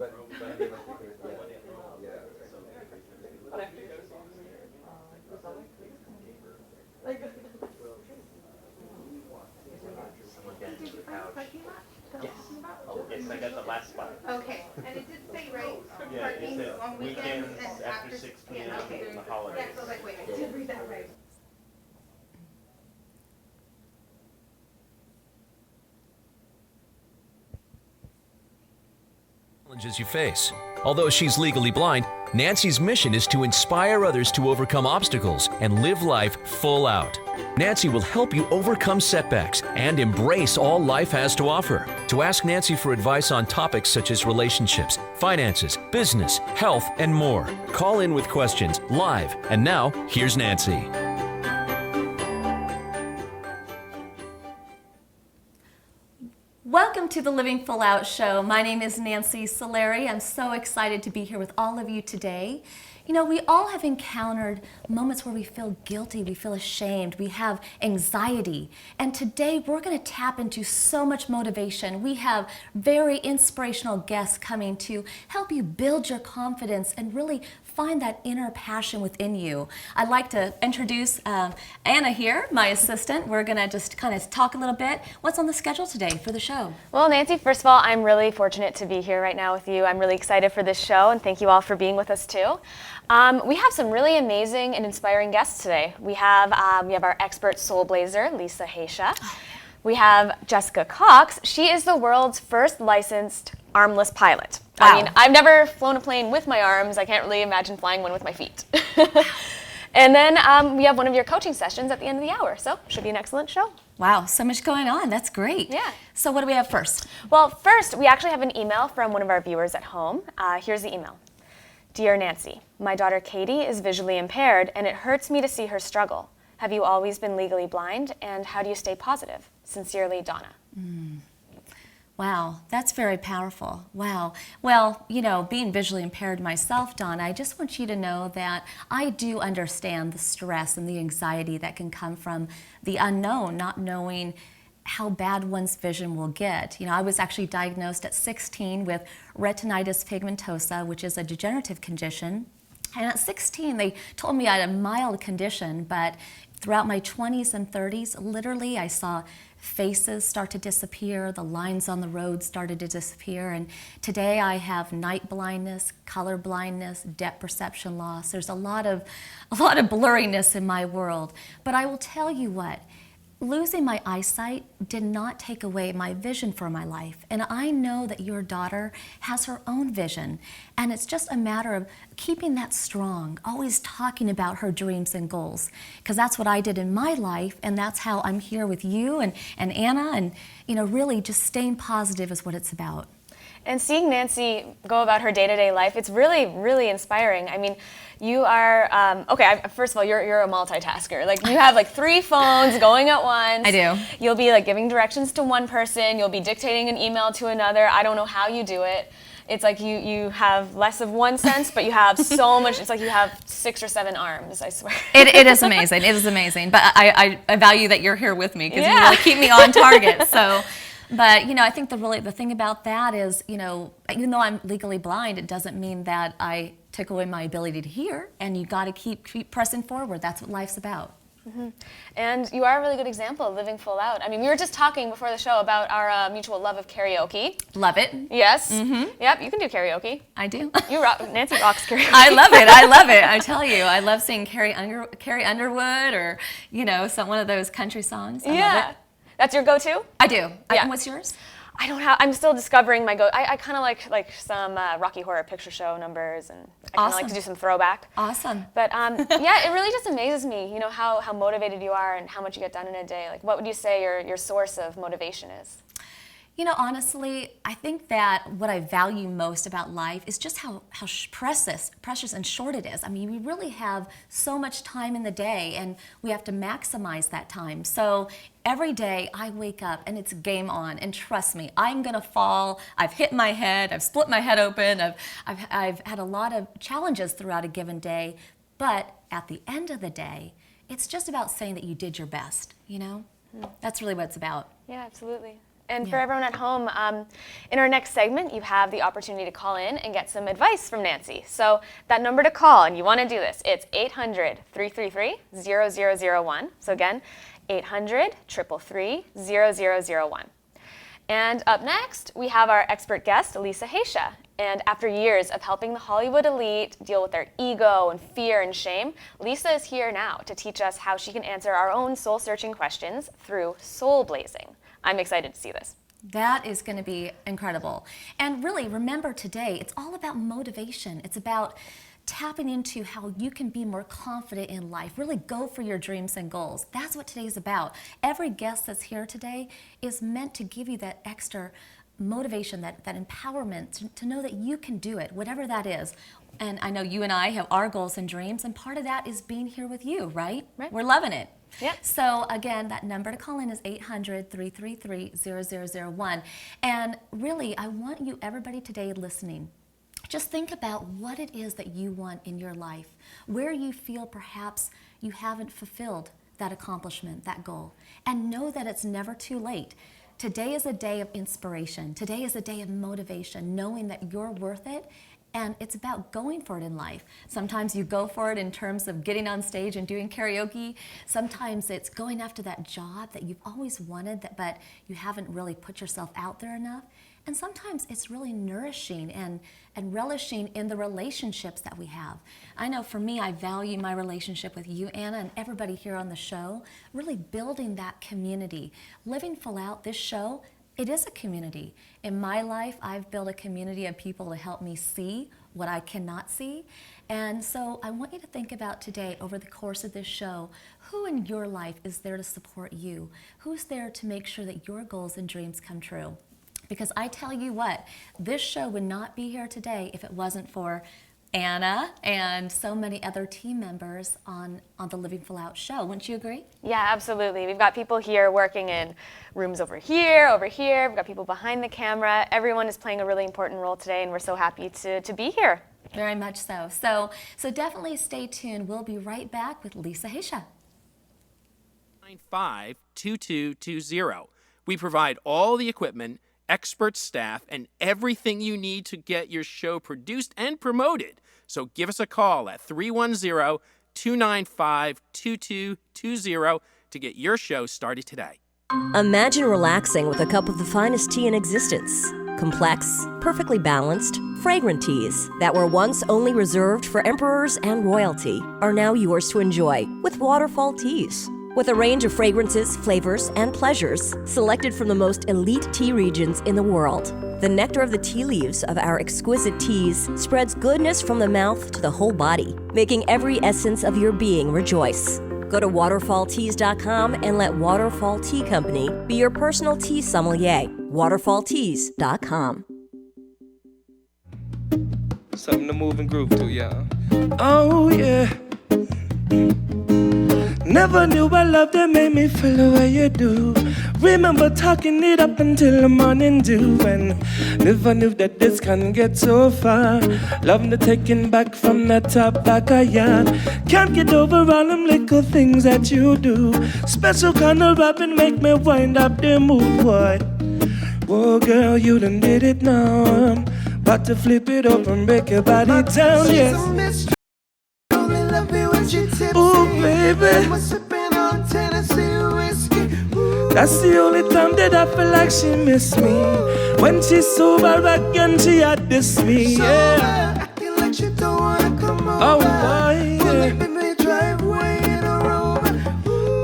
Yes, I got the last spot. Okay, and it did say, right, Yeah, it parking said on weekends and after 6 p.m. yeah, okay. on the holidays. Yeah, so I was like, wait, I did read that right. Challenges you face. Although she's legally blind, Nancy's mission is to inspire others to overcome obstacles and live life full out. Nancy will help you overcome setbacks and embrace all life has to offer. To ask Nancy for advice on topics such as relationships, finances, business, health, and more, call in with questions live. And now, here's Nancy. Welcome to the Living Full Out Show. My name is Nancy Solari. I'm so excited to be here with all of you today. You know, we all have encountered moments where we feel guilty, we feel ashamed, we have anxiety. And today we're going to tap into so much motivation. We have very inspirational guests coming to help you build your confidence and really find that inner passion within you. I'd like to introduce Anna here, my assistant. We're going to just kind of talk a little bit. What's on the schedule today for the show? Well, Nancy, first of all, I'm really fortunate to be here right now with you. I'm really excited for this show, and thank you all for being with us too. We have some really amazing and inspiring guests today. We have our expert soul blazer, Lisa Heishi. We have Jessica Cox. She is the world's first licensed armless pilot. Wow. I mean, I've never flown a plane with my arms. I can't really imagine flying one with my feet. And then we have one of your coaching sessions at the end of the hour, so should be an excellent show. Wow, so much going on. That's great. Yeah. So what do we have first? Well, first, we actually have an email from one of our viewers at home. Here's the email. Dear Nancy, my daughter Katie is visually impaired, and it hurts me to see her struggle. Have you always been legally blind, and how do you stay positive? Sincerely, Donna. Wow, that's very powerful. Wow. Well, you know, being visually impaired myself, Donna, I just want you to know that I do understand the stress and the anxiety that can come from the unknown, not knowing how bad one's vision will get. You know, I was actually diagnosed at 16 with retinitis pigmentosa, which is a degenerative condition. And at 16, they told me I had a mild condition, but throughout my 20s and 30s, literally I saw faces start to disappear, the lines on the road started to disappear, and today I have night blindness, color blindness, depth perception loss. There's a lot of blurriness in my world. But I will tell you what, losing my eyesight did not take away my vision for my life. And I know that your daughter has her own vision. And it's just a matter of keeping that strong, always talking about her dreams and goals. Because that's what I did in my life, and that's how I'm here with you and Anna, and you know, really just staying positive is what it's about. And seeing Nancy go about her day-to-day life, it's really, really inspiring. I mean, you are, first of all, you're a multitasker. Like, you have like 3 phones going at once. I do. You'll be like giving directions to one person, you'll be dictating an email to another. I don't know how you do it. It's like you have less of one sense, but you have so much. It's like you have 6 or 7 arms, I swear. It is amazing. It is amazing. But I value that you're here with me because Yeah. you really keep me on target. So. But, you know, I think the thing about that is, you know, even though I'm legally blind, it doesn't mean that I took away my ability to hear, and you got to keep pressing forward. That's what life's about. Mm-hmm. And you are a really good example of living full out. I mean, we were just talking before the show about our mutual love of karaoke. Love it. Yes. Mm-hmm. Yep, you can do karaoke. I do. Nancy rocks karaoke. I love it. I love it. I tell you, I love singing Carrie Underwood or, you know, one of those country songs. I love it. That's your go-to? I do. Yeah. And what's yours? I don't have. I'm still discovering my go. I kind of like some Rocky Horror Picture Show numbers, and I kind of like to do some throwback. Awesome. But yeah, it really just amazes me, you know, how motivated you are and how much you get done in a day. Like, what would you say your source of motivation is? You know, honestly, I think that what I value most about life is just how precious and short it is. I mean, we really have so much time in the day, and we have to maximize that time. So every day I wake up and it's game on, and trust me, I'm gonna fall. I've hit my head, I've split my head open, I've had a lot of challenges throughout a given day, but at the end of the day, it's just about saying that you did your best, you know? That's really what it's about. Yeah, absolutely. And for Yeah. everyone at home, in our next segment, you have the opportunity to call in and get some advice from Nancy. So that number to call, and you want to do this, it's 800-333-0001. So again, 800-333-0001. And up next, we have our expert guest, Lisa Heishi. And after years of helping the Hollywood elite deal with their ego and fear and shame, Lisa is here now to teach us how she can answer our own soul-searching questions through soul blazing. I'm excited to see this. That is going to be incredible. And really, remember today, it's all about motivation. It's about tapping into how you can be more confident in life. Really go for your dreams and goals. That's what today is about. Every guest that's here today is meant to give you that extra motivation, that empowerment to know that you can do it, whatever that is. And I know you and I have our goals and dreams, and part of that is being here with you, right? Right. We're loving it. Yep. So again, that number to call in is 800-333-0001. And really, I want you, everybody today listening, just think about what it is that you want in your life, where you feel perhaps you haven't fulfilled that accomplishment, that goal, and know that it's never too late. Today is a day of inspiration. Today is a day of motivation, knowing that you're worth it. And it's about going for it in life. Sometimes you go for it in terms of getting on stage and doing karaoke. Sometimes it's going after that job that you've always wanted, but you haven't really put yourself out there enough. And sometimes it's really nourishing and relishing in the relationships that we have. I know for me, I value my relationship with you, Anna, and everybody here on the show, really building that community. Living Full Out, this show, it is a community. In my life, I've built a community of people to help me see what I cannot see. And so I want you to think about today, over the course of this show, who in your life is there to support you? Who's there to make sure that your goals and dreams come true? Because I tell you what, this show would not be here today if it wasn't for Anna and so many other team members on the Living Full Out show. Wouldn't you agree? Yeah, absolutely. We've got people here working in rooms over here. We've got people behind the camera. Everyone is playing a really important role today, and we're so happy to be here. Very much so. So definitely stay tuned. We'll be right back with Lisa Heishi. 952220. We provide all the equipment, expert staff, and everything you need to get your show produced and promoted. So give us a call at 310-295-2220 to get your show started today. Imagine relaxing with a cup of the finest tea in existence. Complex, perfectly balanced, fragrant teas that were once only reserved for emperors and royalty are now yours to enjoy with Waterfall Teas. With a range of fragrances, flavors, and pleasures selected from the most elite tea regions in the world, the nectar of the tea leaves of our exquisite teas spreads goodness from the mouth to the whole body, making every essence of your being rejoice. Go to waterfallteas.com and let Waterfall Tea Company be your personal tea sommelier. waterfallteas.com. Something to move and groove to, y'all. Oh, yeah. Never knew a love that made me feel the way you do. Remember talking it up until the morning dew. And never knew that this can get so far. Loving the taking back from the top back of yard. Can't get over all them little things that you do. Special kind of rapping make me wind up the mood, boy. Whoa, girl, you done did it now. I'm about to flip it up and break your body down, yes. Ooh, baby. That's the only time that I feel like she miss me. When she's sober again, she had this me, yeah. Oh, boy, yeah.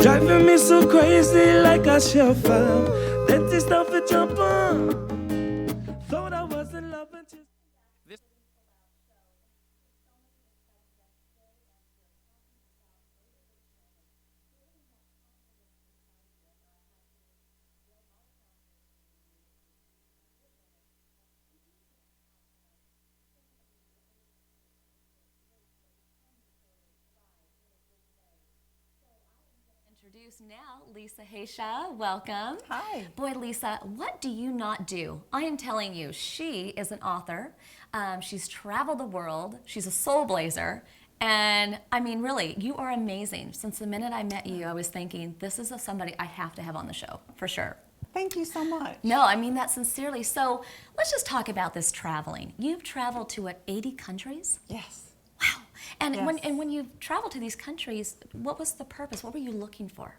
Driving me so crazy like a chauffeur. Then she start to jump on. Thought I was in love and just... Introduce now Lisa Heishi. Welcome. Hi. Boy, Lisa, what do you not do? I am telling you, she is an author. She's traveled the world. She's a soul blazer. And I mean, really, you are amazing. Since the minute I met you, I was thinking, this is somebody I have to have on the show, for sure. Thank you so much. No, I mean that sincerely. So let's just talk about this traveling. You've traveled to, what, 80 countries? Yes. Wow. And, Yes. when you traveled to these countries, what was the purpose? What were you looking for?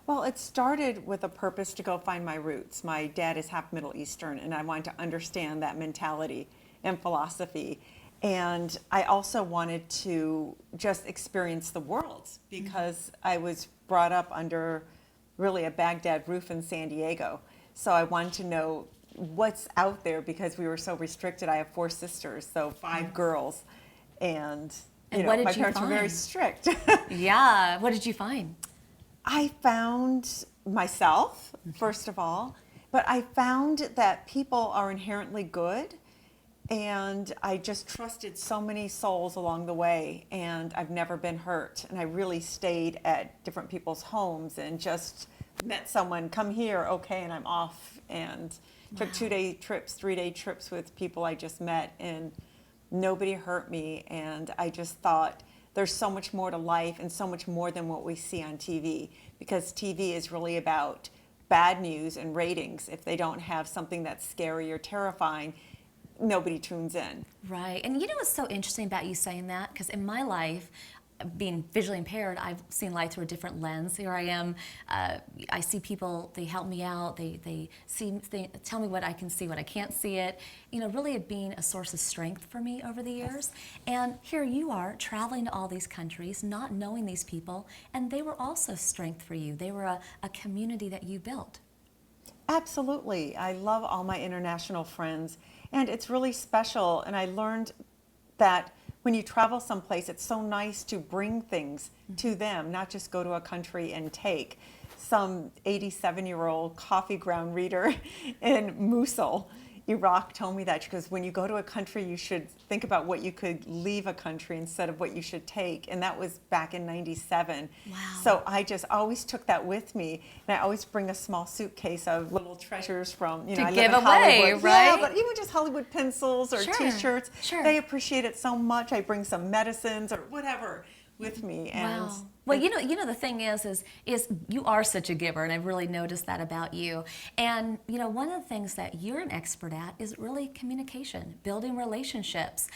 Well, it started with a purpose to go find my roots. My dad is half Middle Eastern, and I wanted to understand that mentality and philosophy. And I also wanted to just experience the world because I was brought up under really a Baghdad roof in San Diego. So I wanted to know what's out there because we were so restricted. I have 4 sisters, so 5 girls. And, you know, what did my you parents were very find? strict. Yeah, what did you find? I found myself, first of all, but I found that people are inherently good, and I just trusted so many souls along the way, and I've never been hurt. And I really stayed at different people's homes and just met someone, come here, okay, and I'm off, and took 2-day trips, 3-day trips with people I just met, and nobody hurt me. And I just thought, there's so much more to life and so much more than what we see on TV, because TV is really about bad news and ratings. If they don't have something that's scary or terrifying, nobody tunes in. Right. And you know what's so interesting about you saying that? Because in my life, being visually impaired, I've seen life through a different lens. Here I am. I see people, they help me out. They tell me what I can see, what I can't see it. You know, really it being a source of strength for me over the years. And here you are traveling to all these countries, not knowing these people, and they were also strength for you. They were a community that you built. Absolutely. I love all my international friends, and it's really special. And I learned that when you travel someplace, it's so nice to bring things to them, not just go to a country and take. Some 87-year-old coffee ground reader in Mosul, Iraq, told me that, because when you go to a country, you should think about what you could leave a country instead of what you should take. And that was back in '97. Wow. So I just always took that with me. And I always bring a small suitcase of little treasures from, you know, To I live give in away, Hollywood. right? Yeah, but even just Hollywood pencils or Sure, T-shirts. sure. They appreciate it so much. I bring some medicines or whatever with me. And wow. Well, you know, the thing is you are such a giver, and I've really noticed that about you. And you know, one of the things that you're an expert at is really communication, building relationships.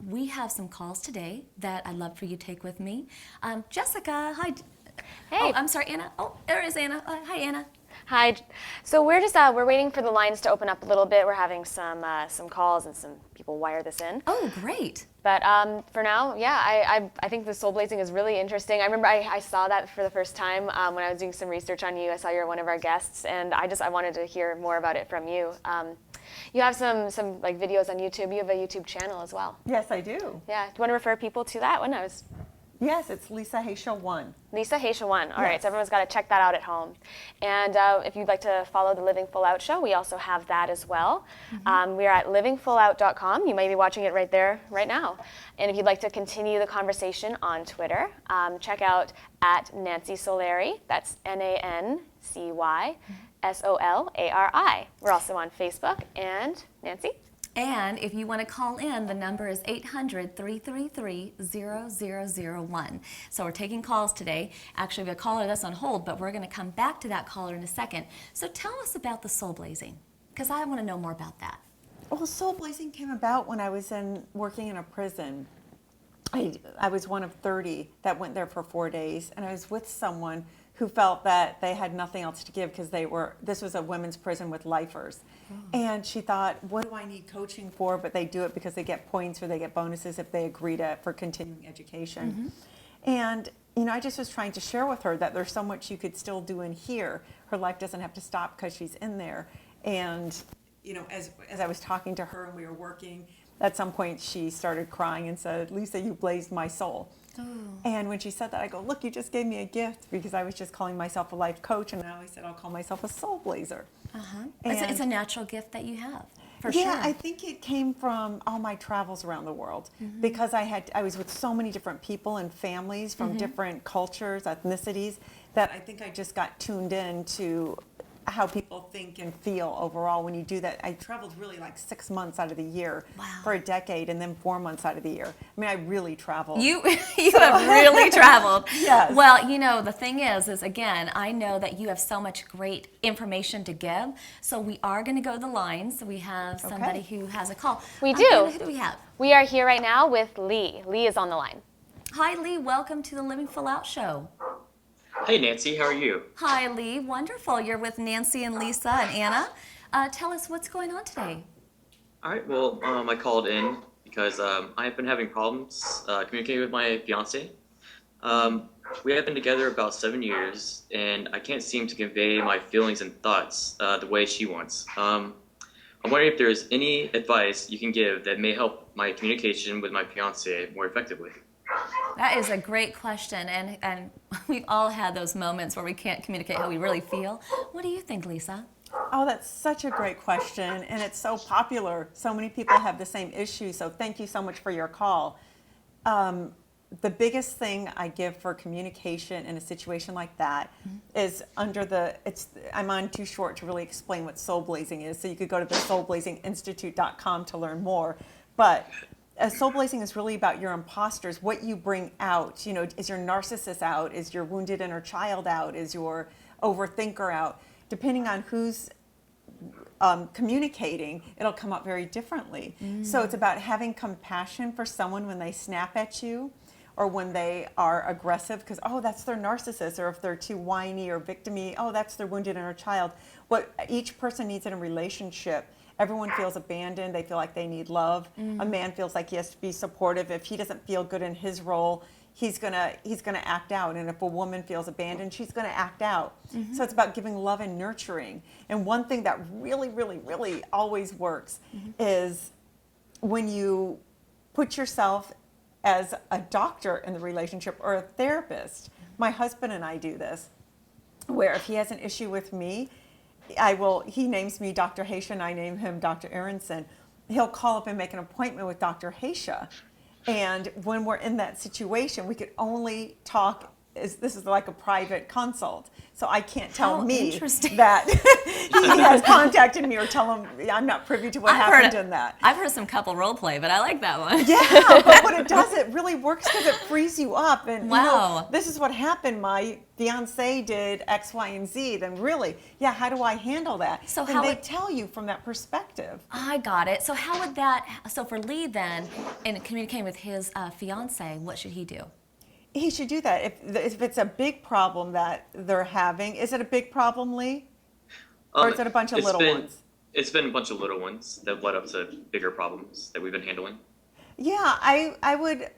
We have some calls today that I'd love for you to take with me. Jessica, hi. Hey. Oh, I'm sorry, Anna. Oh, there is Anna. Hi, Anna. Hi. So we're just we're waiting for the lines to open up a little bit. We're having some calls and some people wire this in. Oh, great. But for now, yeah, I think the soul blazing is really interesting. I remember I saw that for the first time when I was doing some research on you. I saw you were one of our guests, and I wanted to hear more about it from you. You have some like videos on YouTube. You have a YouTube channel as well. yes, I do. Yeah. Do you want to refer people to that one? Yes, it's Lisa Heishi 1. Lisa Heishi 1. All right, Yes. so everyone's got to check that out at home. And if you'd like to follow the Living Full Out show, we also have that as well. We are at livingfullout.com. You might be watching it right there, right now. And if you'd like to continue the conversation on Twitter, check out at Nancy Solari. That's NancySolari. We're also on Facebook. And Nancy? And if you want to call in, the number is 800-333-0001. So we're taking calls today. Actually, we have a caller that's on hold, but we're going to come back to that caller in a second. So tell us about the soul blazing, because I want to know more about that. Well, soul blazing came about when I was working in a prison. I was one of 30 that went there for 4 days, and I was with someone who felt that they had nothing else to give because this was a women's prison with lifers. And she thought, what do I need coaching for? But they do it because they get points or they get bonuses if they agree for continuing education. And, you know, I just was trying to share with her that there's so much you could still do in here. Her life doesn't have to stop because she's in there. And, you know, as I was talking to her and we were working, at some point she started crying and said, Lisa, you blazed my soul. And when she said that, I go, look, you just gave me a gift, because I was just calling myself a life coach, and now I said I'll call myself a soul blazer. It's a natural gift that you have, for Yeah, sure. I think it came from all my travels around the world, because I was with so many different people and families from different cultures, ethnicities, that I think I just got tuned in to how people think and feel overall when you do that. I traveled really like 6 months out of the year for a decade, and then 4 months out of the year. I mean, I really traveled. You have really traveled. Yes. Well, the thing is again, I know that you have so much great information to give. So we are going to go to the lines. We have somebody who has a call. We do. Anna, who do we have? We are here right now with Lee. Lee is on the line. Hi, Lee. Welcome to the Living Full Out Show. Hey, Nancy. How are you? Hi, Lee. Wonderful. You're with Nancy and Lisa and Anna. Tell us what's going on today. All right. Well, I called in because I've been having problems communicating with my fiance. We have been together about 7 years, and I can't seem to convey my feelings and thoughts the way she wants. I'm wondering if there's any advice you can give that may help my communication with my fiance more effectively. That is a great question, and we've all had those moments where we can't communicate how we really feel. What do you think, Lisa? Oh, that's such a great question, and it's so popular. So many people have the same issue, so thank you so much for your call. The biggest thing I give for communication in a situation like that is I'm on too short to really explain what soul blazing is, so you could go to the soulblazinginstitute.com to learn more. But soul blazing is really about your imposters, what you bring out. Is your narcissist out? Is your wounded inner child out? Is your overthinker out? Depending on who's communicating, it'll come up very differently. So it's about having compassion for someone when they snap at you or when they are aggressive, because, that's their narcissist, or if they're too whiny or victim-y, that's their wounded inner child. What each person needs in a relationship, everyone feels abandoned, they feel like they need love. A man feels like he has to be supportive. If he doesn't feel good in his role, he's gonna act out. And if a woman feels abandoned, she's gonna act out. So it's about giving love and nurturing. And one thing that really, really, really always works is when you put yourself as a doctor in the relationship or a therapist. My husband and I do this, where if he has an issue with me, he names me Dr. Heishi and I name him Dr. Aronson. He'll call up and make an appointment with Dr. Heishi. And when we're in that situation, we could only talk, this is like a private consult. So I can't tell me that he has contacted me or tell him I'm not privy to what happened in that. I've heard some couple role play, but I like that one. Yeah, but what it does, it really works because it frees you up. And wow. This is what happened. My fiance did X, Y, and Z. Then really, how do I handle that? So and they tell you from that perspective. I got it. So how would so for Lee then, in communicating with his fiance, what should he do? He should do that. If it's a big problem that they're having, is it a big problem, Lee? Or is it a bunch of little ones? It's been a bunch of little ones that led up to bigger problems that we've been handling. Yeah, I would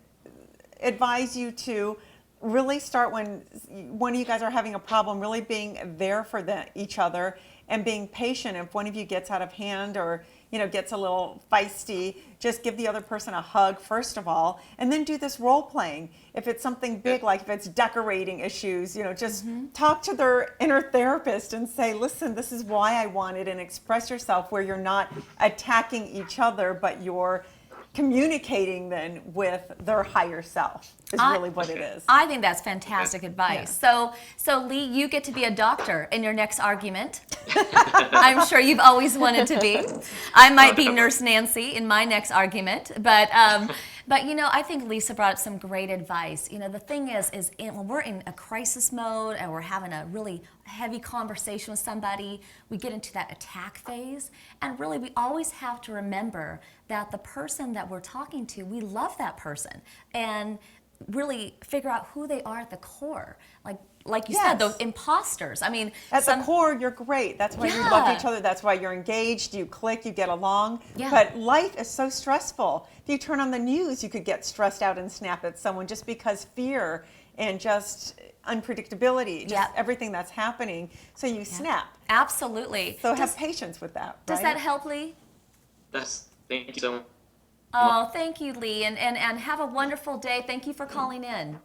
advise you to really start when one of you guys are having a problem, really being there for each other and being patient. If one of you gets out of hand or gets a little feisty, just give the other person a hug first of all, and then do this role playing. If it's something big, like if it's decorating issues, just talk to their inner therapist and say, listen, this is why I want it, and express yourself where you're not attacking each other, but you're communicating then with their higher self is really what it is. I think that's fantastic advice. Yeah. So Lee, you get to be a doctor in your next argument. I'm sure you've always wanted to be. I might be Nurse Nancy in my next argument, but I think Lisa brought up some great advice. The thing is when we're in a crisis mode and we're having a really heavy conversation with somebody, we get into that attack phase, and really we always have to remember that the person that we're talking to, we love that person, and really figure out who they are at the core. Like you said, those imposters. I mean, at the core, you're great. That's why you love each other. That's why you're engaged. You click. You get along. Yeah. But life is so stressful. If you turn on the news, you could get stressed out and snap at someone just because fear and just unpredictability, just everything that's happening. So you snap. Absolutely. So have patience with that. Does that help, Lee? Thank you so much. Oh, thank you, Lee, and have a wonderful day. Thank you for calling in.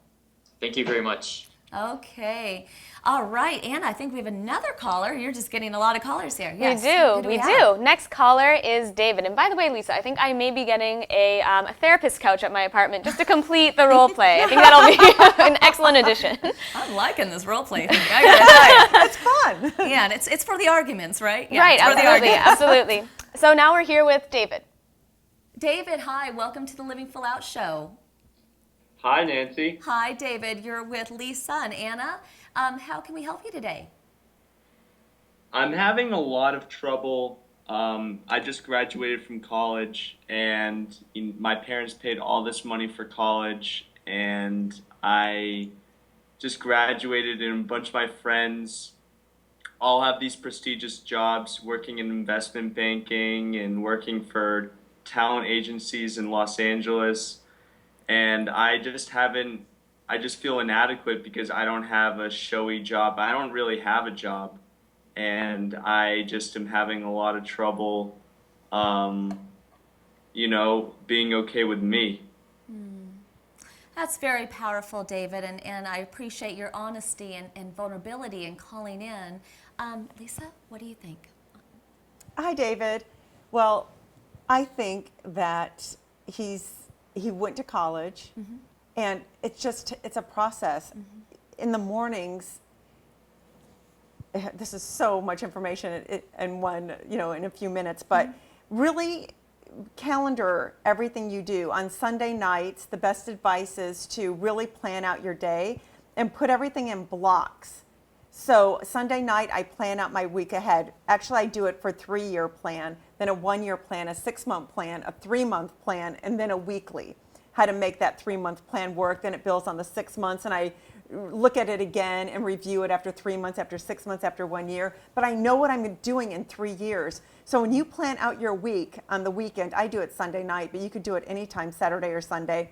Thank you very much. Okay. All right, Anna, I think we have another caller. You're just getting a lot of callers here. Yes. We do. Next caller is David. And by the way, Lisa, I think I may be getting a therapist couch at my apartment just to complete the role play. I think that'll be an excellent addition. I'm liking this role play thing. I gotta tell you. It's fun. Yeah, and it's for the arguments, right? Yeah, Right, it's for the absolutely, arguments. absolutely. So now we're here with David. David, hi. Welcome to the Living Full Out show. Hi, Nancy. Hi, David. You're with Lisa and Anna. How can we help you today? I'm having a lot of trouble. I just graduated from college, and my parents paid all this money for college, and I just graduated, and a bunch of my friends all have these prestigious jobs working in investment banking and working for talent agencies in Los Angeles. And I just feel inadequate because I don't have a showy job. I don't really have a job. And I just am having a lot of trouble, being okay with me. That's very powerful, David, and I appreciate your honesty and vulnerability in calling in. Lisa, what do you think? Hi, David. Well, I think that he went to college, and it's a process. In the mornings, this is so much information in a few minutes, but really calendar everything you do. On Sunday nights, the best advice is to really plan out your day and put everything in blocks. So Sunday night, I plan out my week ahead. Actually, I do it for a 3-year plan, then a 1-year plan, a 6-month plan, a 3-month plan, and then a weekly. How to make that 3-month plan work. Then it builds on the 6 months, and I look at it again and review it after 3 months, after 6 months, after 1 year. But I know what I'm doing in 3 years. So when you plan out your week on the weekend, I do it Sunday night, but you could do it anytime, Saturday or Sunday,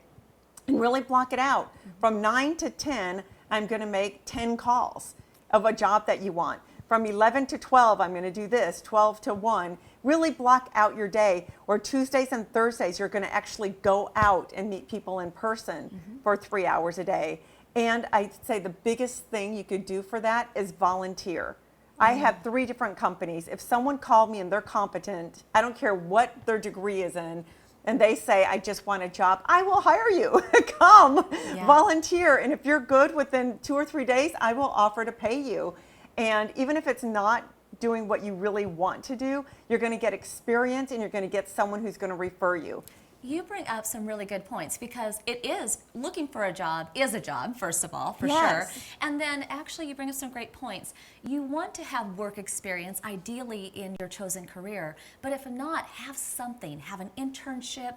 and really block it out. From 9 to 10, I'm going to make 10 calls of a job that you want. From 11 to 12, I'm going to do this, 12 to 1. Really block out your day. Or Tuesdays and Thursdays, you're going to actually go out and meet people in person for 3 hours a day. And I'd say the biggest thing you could do for that is volunteer. I have 3 different companies. If someone called me and they're competent, I don't care what their degree is in, and they say, I just want a job, I will hire you. Come, volunteer. And if you're good within 2 or 3 days, I will offer to pay you. And even if it's not doing what you really want to do, you're going to get experience and you're going to get someone who's going to refer you. You bring up some really good points because it is looking for a job is a job, first of all, for sure. And then actually you bring up some great points. You want to have work experience, ideally in your chosen career, but if not, have something, have an internship,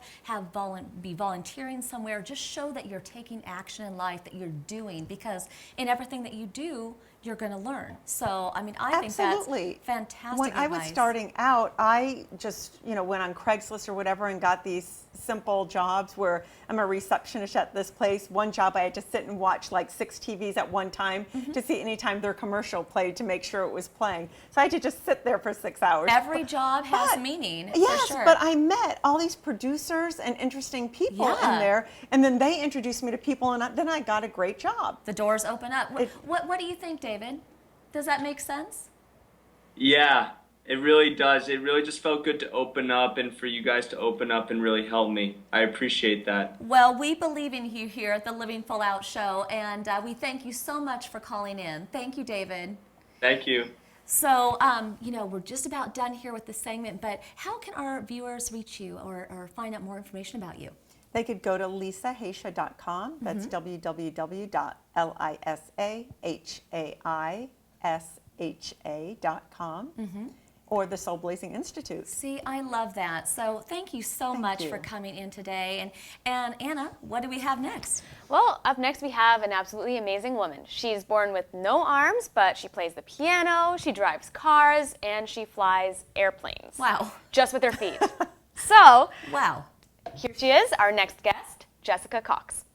be volunteering somewhere, just show that you're taking action in life, that you're doing, because in everything that you do, you're going to learn. So, I mean, I think that's fantastic When I was starting out, I just, went on Craigslist or whatever and got these simple jobs where I'm a receptionist at this place. One job I had to sit and watch like 6 TVs at one time to see any time their commercial played to make sure it was playing. So I had to just sit there for 6 hours. Every job has meaning. Yes, for sure. But I met all these producers and interesting people in there, and then they introduced me to people, and then I got a great job. The doors open up. What do you think, David? Does that make sense? Yeah, it really does. It really just felt good to open up and for you guys to open up and really help me. I appreciate that. Well, we believe in you here at the Living Full Out show, and we thank you so much for calling in. Thank you, David. Thank you. So, we're just about done here with this segment, but how can our viewers reach you or find out more information about you? They could go to lisaheisha.com. That's www.lisaheisha.com. Or the Soul Blazing Institute. See, I love that. So thank you so much for coming in today. And Anna, what do we have next? Well, up next we have an absolutely amazing woman. She's born with no arms, but she plays the piano, she drives cars, and she flies airplanes. Wow. Just with her feet. So, wow. Here she is, our next guest, Jessica Cox.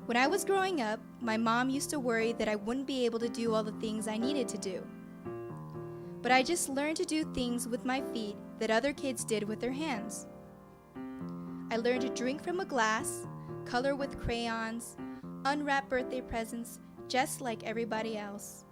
When I was growing up, my mom used to worry that I wouldn't be able to do all the things I needed to do. but I just learned to do things with my feet that other kids did with their hands. I learned to drink from a glass, color with crayons, unwrap birthday presents just like everybody else.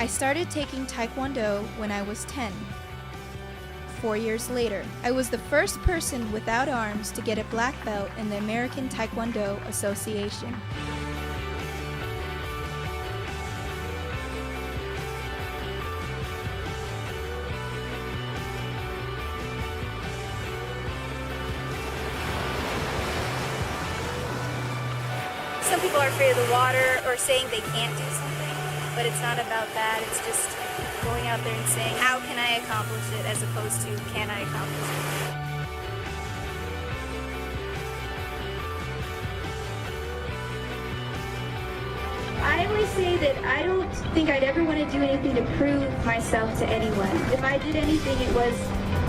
I started taking Taekwondo when I was 10. 4 years later, I was the first person without arms to get a black belt in the American Taekwondo Association. Some people are afraid of the water or saying they can't do something, but it's not about that. It's just going out there and saying, how can I accomplish it, as opposed to, can I accomplish it? I always say that I don't think I'd ever want to do anything to prove myself to anyone. If I did anything, it was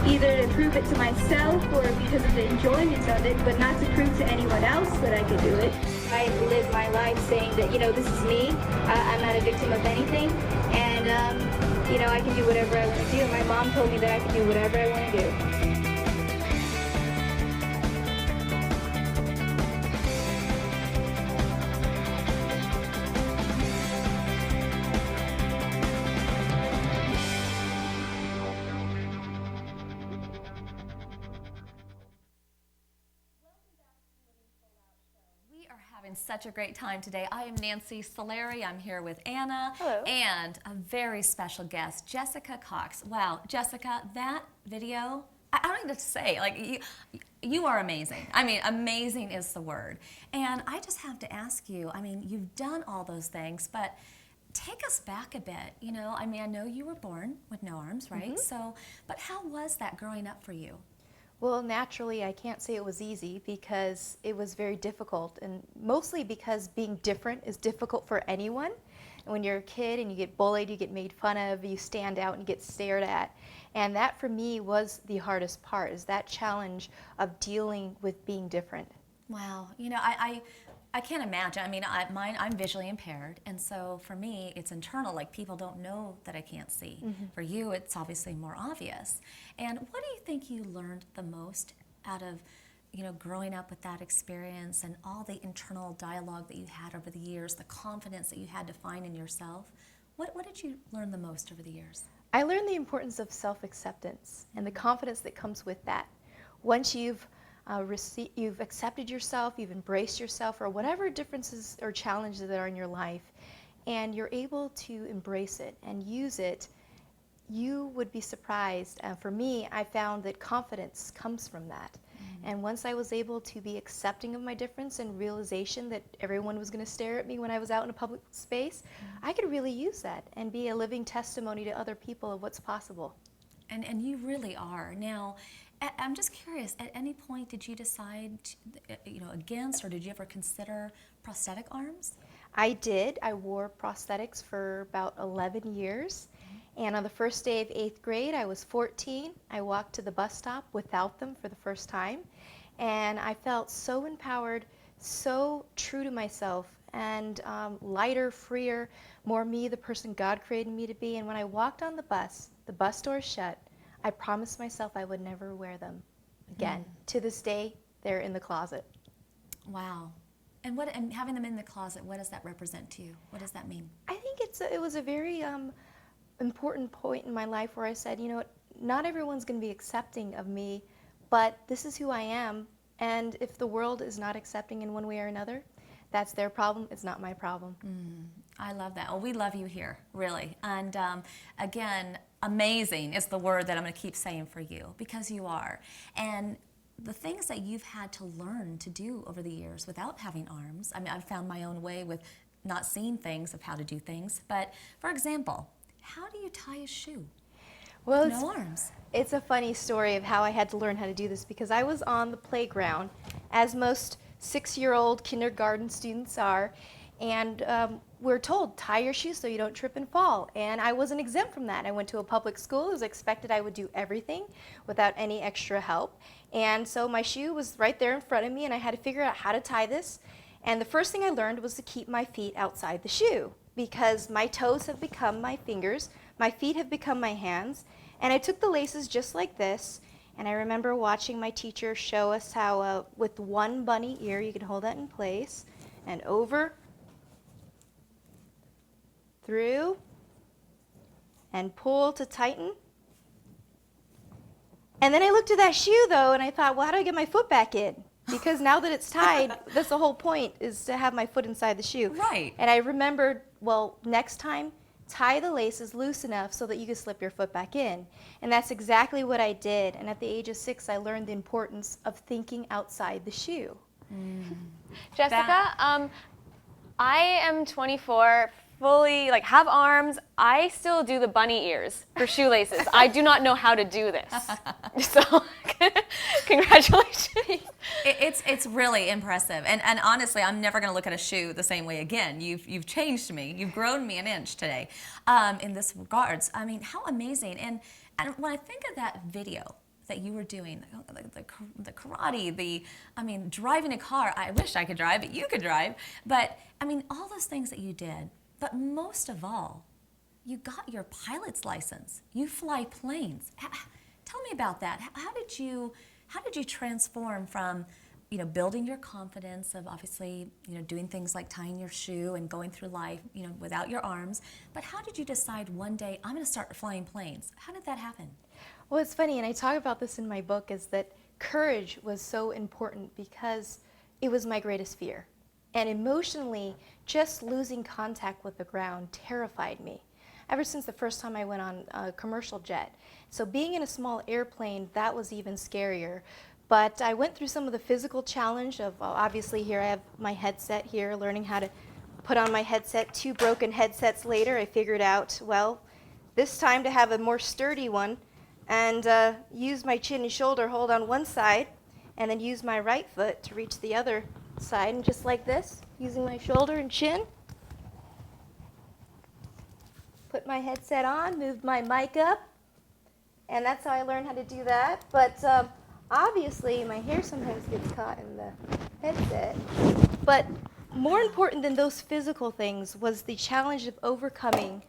either to prove it to myself or because of the enjoyment of it, but not to prove to anyone else that I could do it. I live my life saying that, this is me. I'm not a victim of anything, and I can do whatever I want to do. My mom told me that I can do whatever I want to do. Having such a great time today. I am Nancy Solari. I'm here with Anna. Hello. And a very special guest, Jessica Cox. Wow, Jessica, that video, I don't know what to say. Like, you are amazing. I mean, amazing is the word. And I just have to ask you, I mean, you've done all those things, but take us back a bit. I mean, I know you were born with no arms, right? Mm-hmm. But how was that growing up for you? Well, naturally, I can't say it was easy because it was very difficult, and mostly because being different is difficult for anyone. And when you're a kid and you get bullied, you get made fun of, you stand out and you get stared at. And that for me was the hardest part, is that challenge of dealing with being different. Wow. I can't imagine. I mean, I'm visually impaired, and so for me, it's internal. Like, people don't know that I can't see. Mm-hmm. For you, it's obviously more obvious. And what do you think you learned the most out of, growing up with that experience and all the internal dialogue that you had over the years, the confidence that you had to find in yourself? What did you learn the most over the years? I learned the importance of self-acceptance and the confidence that comes with that. Once you've accepted yourself, you've embraced yourself, or whatever differences or challenges that are in your life, and you're able to embrace it and use it, you would be surprised. For me, I found that confidence comes from that. And once I was able to be accepting of my difference and realization that everyone was going to stare at me when I was out in a public space, I could really use that and be a living testimony to other people of what's possible. And you really are. Now, I'm just curious, at any point did you decide, against, or did you ever consider prosthetic arms? I did. I wore prosthetics for about 11 years. And on the first day of 8th grade, I was 14. I walked to the bus stop without them for the first time. And I felt so empowered, so true to myself, and lighter, freer, more me, the person God created me to be. And when I walked on the bus doors shut, I promised myself I would never wear them again. To this day, they're in the closet. Wow. And having them in the closet, what does that represent to you? What does that mean? I think it was a very important point in my life where I said, not everyone's going to be accepting of me, but this is who I am. And if the world is not accepting in one way or another, that's their problem. It's not my problem. I love that. Well, we love you here, really. And again, amazing is the word that I'm going to keep saying for you, because you are. And the things that you've had to learn to do over the years without having arms, I mean, I've found my own way with not seeing things of how to do things. But for example, how do you tie a shoe? Well, no arms. It's a funny story of how I had to learn how to do this, because I was on the playground, as most 6-year-old kindergarten students are, And we're told, tie your shoes so you don't trip and fall. And I wasn't exempt from that. I went to a public school. It was expected I would do everything without any extra help. And so my shoe was right there in front of me, and I had to figure out how to tie this. And the first thing I learned was to keep my feet outside the shoe, because my toes have become my fingers, my feet have become my hands. And I took the laces just like this, and I remember watching my teacher show us how with one bunny ear you can hold that in place, and over, through, and pull to tighten. And then I looked at that shoe though, and I thought, well, how do I get my foot back in? Because now that it's tied, that's the whole point, is to have my foot inside the shoe. Right. And I remembered, well, next time, tie the laces loose enough so that you can slip your foot back in. And that's exactly what I did. And at the age of 6, I learned the importance of thinking outside the shoe. Jessica, I am 24, fully, like, have arms. I still do the bunny ears for shoelaces. I do not know how to do this. So, congratulations. It's really impressive. And honestly, I'm never going to look at a shoe the same way again. You've changed me. You've grown me an inch today in this regards. I mean, how amazing. And when I think of that video that you were doing, the karate, driving a car. I wish I could drive, but you could drive. But, I mean, all those things that you did. But most of all, you got your pilot's license. You fly planes. Tell me about that. How did you transform from, building your confidence of obviously, doing things like tying your shoe and going through life, without your arms, but how did you decide one day, I'm going to start flying planes? How did that happen? Well, it's funny, and I talk about this in my book, is that courage was so important because it was my greatest fear. And emotionally, just losing contact with the ground terrified me, ever since the first time I went on a commercial jet. So being in a small airplane, that was even scarier. But I went through some of the physical challenge of, obviously here I have my headset here, learning how to put on my headset. 2 broken headsets later, I figured out, well, this time to have a more sturdy one, and use my chin and shoulder hold on one side, and then use my right foot to reach the other side, and just like this, using my shoulder and chin. Put my headset on, moved my mic up, and that's how I learned how to do that. But obviously, my hair sometimes gets caught in the headset. But more important than those physical things was the challenge of overcoming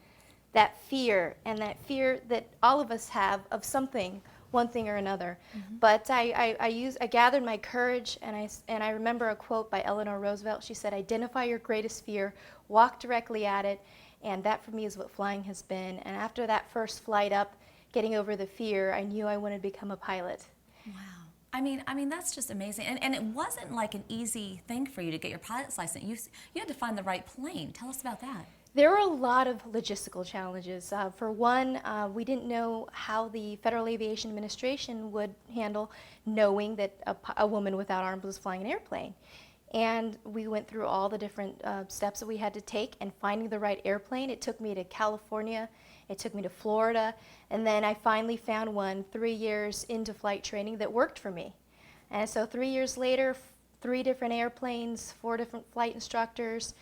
that fear, and that fear that all of us have of something, one thing or another. But I gathered my courage, and I remember a quote by Eleanor Roosevelt. She said, "Identify your greatest fear, walk directly at it," and that for me is what flying has been. And after that first flight up, getting over the fear, I knew I wanted to become a pilot. Wow. I mean that's just amazing. And it wasn't like an easy thing for you to get your pilot's license. You had to find the right plane. Tell us about that. There were a lot of logistical challenges. For one, we didn't know how the Federal Aviation Administration would handle knowing that a woman without arms was flying an airplane. And we went through all the different steps that we had to take, and finding the right airplane. It took me to California, it took me to Florida, and then I finally found one 3 years into flight training that worked for me. And so 3 years later, 3 different airplanes, 4 different flight instructors,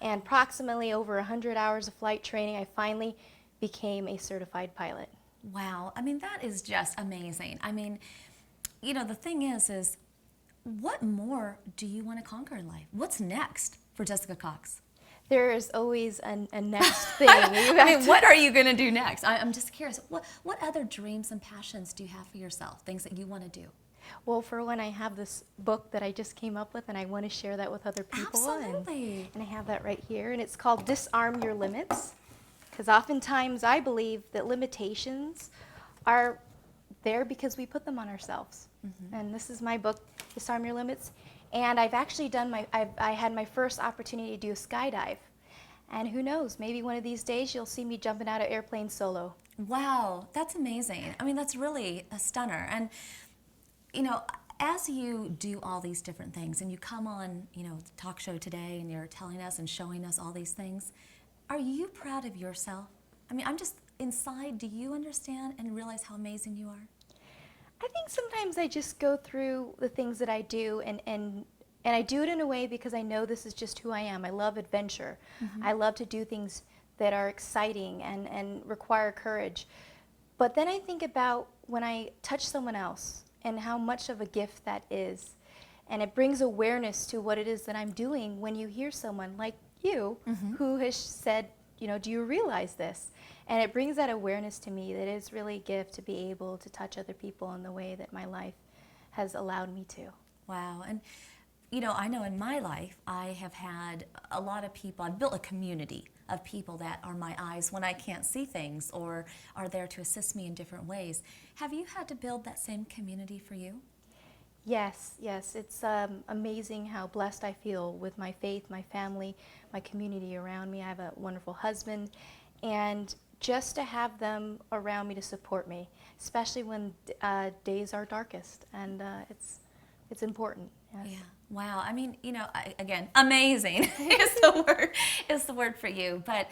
and approximately over 100 hours of flight training, I finally became a certified pilot. Wow. I mean, that is just amazing. I mean, the thing is what more do you want to conquer in life? What's next for Jessica Cox? There is always a next thing. What are you going to do next? I'm just curious. What other dreams and passions do you have for yourself, things that you want to do? Well, for one, I have this book that I just came up with, and I want to share that with other people. Absolutely. And I have that right here, and it's called Disarm Your Limits, because oftentimes I believe that limitations are there because we put them on ourselves. And this is my book, Disarm Your Limits, and I've actually done I had my first opportunity to do a skydive, and who knows, maybe one of these days you'll see me jumping out of airplanes solo. Wow, that's amazing. I mean, that's really a stunner. And as you do all these different things and you come on, the talk show today and you're telling us and showing us all these things, are you proud of yourself? I mean, I'm just inside, do you understand and realize how amazing you are? I think sometimes I just go through the things that I do and And I do it in a way because I know this is just who I am. I love adventure. I love to do things that are exciting and require courage. But then I think about when I touch someone else and how much of a gift that is. And it brings awareness to what it is that I'm doing when you hear someone like you who has said, you know, do you realize this? And it brings that awareness to me that it's really a gift to be able to touch other people in the way that my life has allowed me to. Wow. And you know, I know in my life I have had a lot of people, I've built a community of people that are my eyes when I can't see things or are there to assist me in different ways. Have you had to build that same community for you? Yes, yes. It's amazing how blessed I feel with my faith, my family, my community around me. I have a wonderful husband, and just to have them around me to support me, especially when days are darkest, and it's important. Yes. Yeah. Wow. I mean, you know, again, amazing is the word for you. But,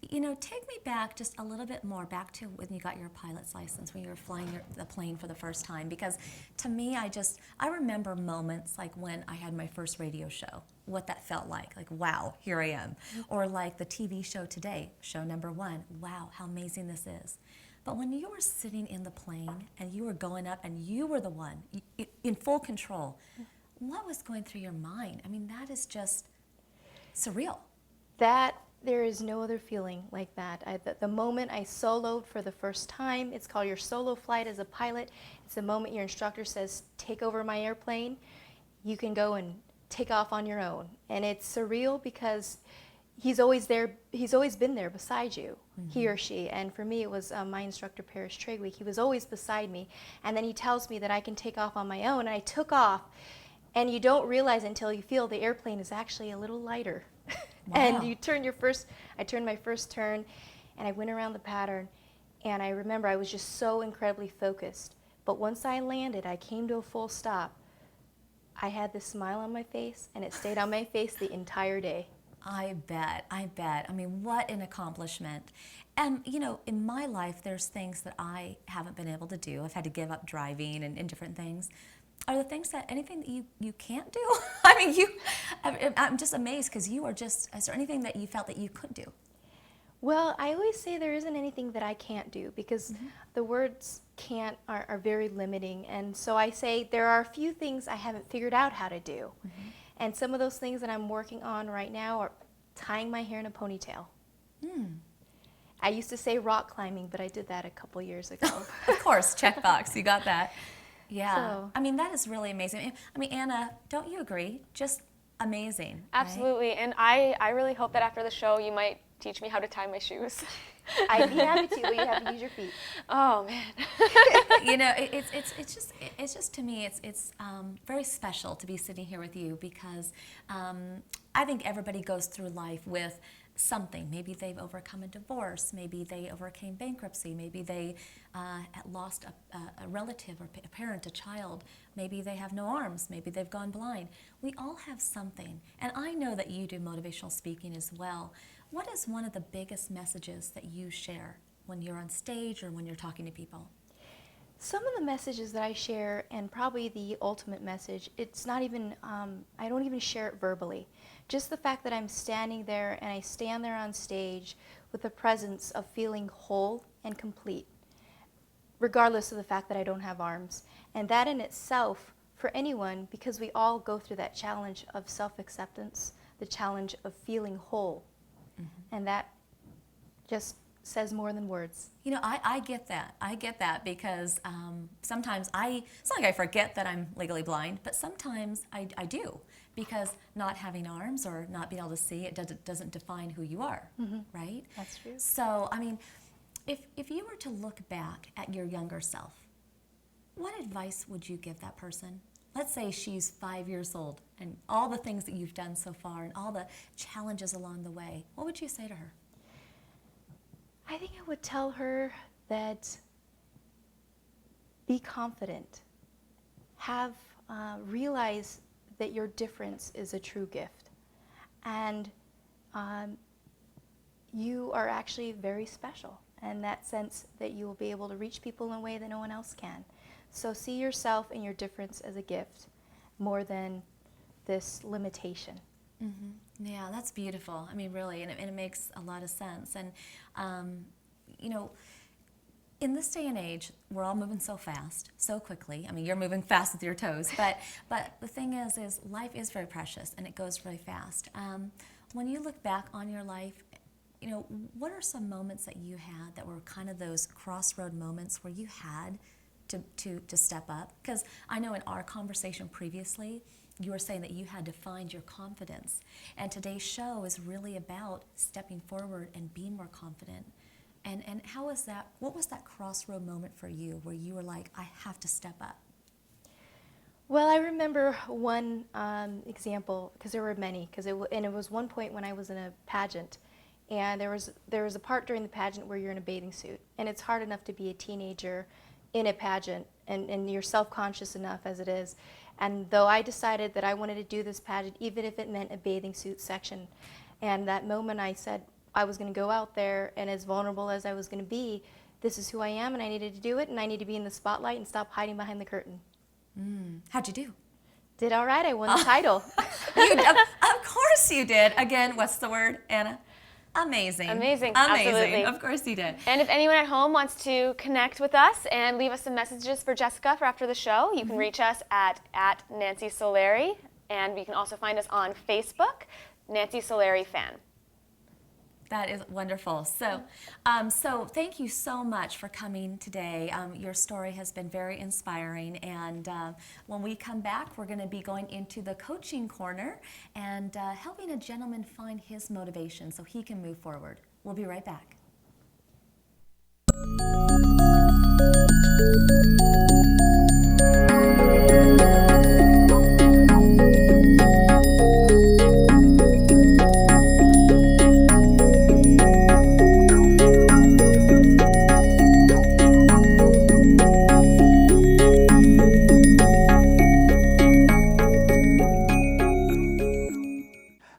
you know, take me back just a little bit more, back to when you got your pilot's license, when you were flying the plane for the first time. Because to me, I remember moments like when I had my first radio show, what that felt like wow, here I am. Or like the TV show today, show number 1, wow, how amazing this is. But when you were sitting in the plane and you were going up and you were the one in full control, what was going through your mind? I mean, that is just surreal. There is no other feeling like that. The moment I soloed for the first time, it's called your solo flight as a pilot. It's the moment your instructor says, take over my airplane. You can go and take off on your own. And it's surreal because he's always there. He's always been there beside you, he or she. And for me, it was my instructor, Paris Tregwig. He was always beside me. And then he tells me that I can take off on my own. And I took off. And you don't realize until you feel the airplane is actually a little lighter. Wow. And you turn I turned my first turn, and I went around the pattern. And I remember I was just so incredibly focused. But once I landed, I came to a full stop. I had this smile on my face, and it stayed on my face the entire day. I bet. I mean, what an accomplishment. And, you know, in my life, there's things that I haven't been able to do. I've had to give up driving and different things. Are there things anything that you can't do? I mean, I'm just amazed because is there anything that you felt that you couldn't do? Well, I always say there isn't anything that I can't do because the words can't are very limiting. And so I say there are a few things I haven't figured out how to do. And some of those things that I'm working on right now are tying my hair in a ponytail. I used to say rock climbing, but I did that a couple years ago. Of course, checkbox, you got that. Yeah, So. I mean, that is really amazing. I mean, Anna, don't you agree? Just amazing. Absolutely, right? and I really hope that after the show you might teach me how to tie my shoes. I'd be happy to, but you have to use your feet. Oh man. You know, it's just to me, it's very special to be sitting here with you because I think everybody goes through life with something. Maybe they've overcome a divorce, maybe they overcame bankruptcy, maybe they lost a relative or a parent, a child, maybe they have no arms, maybe they've gone blind. We all have something, and I know that you do motivational speaking as well. What is one of the biggest messages that you share when you're on stage or when you're talking to people? Some of the messages that I share, and probably the ultimate message, it's not even, I don't even share it verbally. Just the fact that I'm standing there and I stand there on stage with the presence of feeling whole and complete, regardless of the fact that I don't have arms. And that in itself, for anyone, because we all go through that challenge of self-acceptance, the challenge of feeling whole. And that just says more than words. You know, I get that. I get that because sometimes it's not like I forget that I'm legally blind, but sometimes I do because not having arms or not being able to see, it doesn't define who you are, right? That's true. So, I mean, if you were to look back at your younger self, what advice would you give that person? Let's say she's 5 years old and all the things that you've done so far and all the challenges along the way. What would you say to her? I think I would tell her that be confident. Realize that your difference is a true gift. And you are actually very special in that sense that you will be able to reach people in a way that no one else can. So see yourself and your difference as a gift more than this limitation. Yeah, that's beautiful. I mean, really, and it makes a lot of sense. And, you know, in this day and age, we're all moving so fast, so quickly. I mean, you're moving fast with your toes, but the thing is life is very precious, and it goes really fast. When you look back on your life, you know, what are some moments that you had that were kind of those crossroad moments where you had to step up? Because I know in our conversation previously, you were saying that you had to find your confidence. And today's show is really about stepping forward and being more confident. And how was that, what was that crossroad moment for you where you were like, I have to step up? Well, I remember one example, because there were many, and it was one point when I was in a pageant, and there was a part during the pageant where you're in a bathing suit, and it's hard enough to be a teenager in a pageant, and you're self-conscious enough as it is. And though I decided that I wanted to do this pageant, even if it meant a bathing suit section, and that moment I said I was going to go out there, and as vulnerable as I was going to be, this is who I am, and I needed to do it, and I need to be in the spotlight and stop hiding behind the curtain. How'd you do? Did all right. I won the title. Of course you did. Again, what's the word, Anna? Amazing. Amazing. Amazing. Absolutely. Of course you did. And if anyone at home wants to connect with us and leave us some messages for Jessica for after the show, you can reach us at Nancy Solari, and you can also find us on Facebook, Nancy Solari Fan. That is wonderful. So, so thank you so much for coming today. Your story has been very inspiring, and when we come back, we're going to be going into the coaching corner and helping a gentleman find his motivation so he can move forward. We'll be right back.